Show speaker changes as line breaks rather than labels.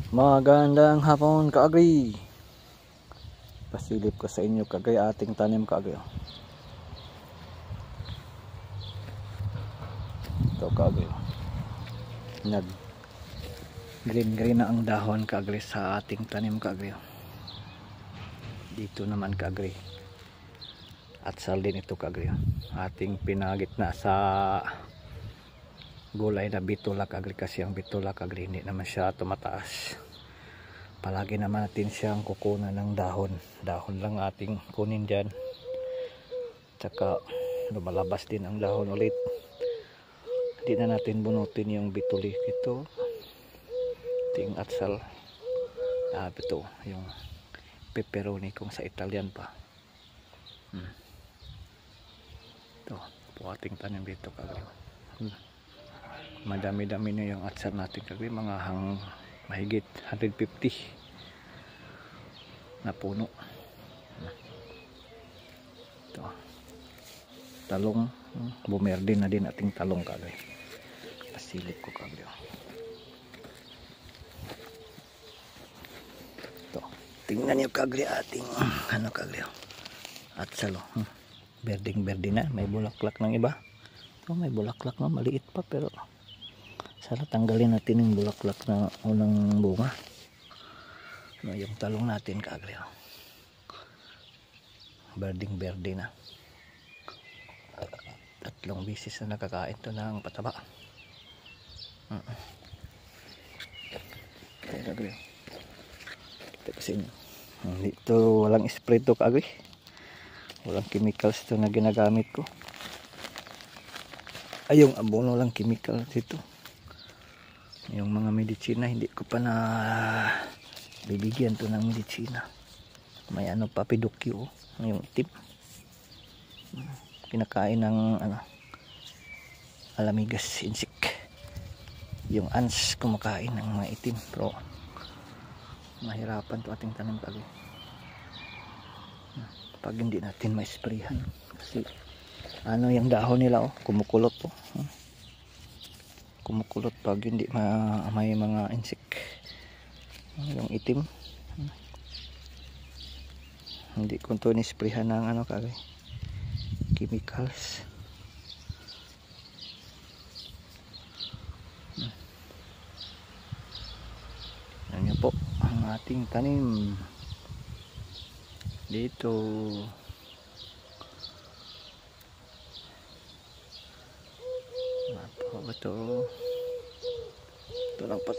Magandang hapon kaagri. Pasilip ko sa inyo kaagri ating tanim kaagri. Ito kaagri. Nag green na ang dahon kaagri sa ating tanim kaagri. Dito naman kaagri. At saldin ito kaagri. Ating pinagitna sa gulay na bitulak kaagri, kasi ang bitulak kaagri hindi naman siya tumataas. Palagi naman natin siyang kukunan ng dahon lang ating kunin dyan, tsaka lumalabas din ang dahon ulit. Hindi na natin bunutin yung bituli. Ito ting atsal, ito yung pepperoni kung sa Italian pa. Ito po ating tanim dito kaagri. Madami-dami na yung atsal natin kaagri, mga mahigit 150 na puno. Ito talong, bumerde na din ating talong kaagri. Pasilip ko kaagri. Ito, tingnan niyo kaagri ating kaagri, atsal. Berding-berde na, may bulaklak ng iba. Ito may bulaklak na maliit pa, pero sana tanggalin natin yung bulaklak na unang bunga. Yung talong natin kaagri, berding-berde na. 3 bisis na nakakain to ng pataba. Okay kaagri. Ito kasi dito walang spray to kaagri. Walang chemicals to na ginagamit ko. Ay, yung abono lang chemical dito. Yung mga medisina hindi ko pa na bibigyan to ng medisina. May ano pa, pedokyo, yung itim. Kinakain ng alamigas, insect. Yung ants kumakain ng mga itim, pero mahirapan to ating tanim kaagri pag hindi natin ma-sprayhan, kasi yung dahon nila kumukulot po. Kumukulot pag hindi may mga insect, yung itim. Hindi ko ito nisprayhan ng kaagri, chemicals. Yan po ang ating tanim dito. Ito lang pa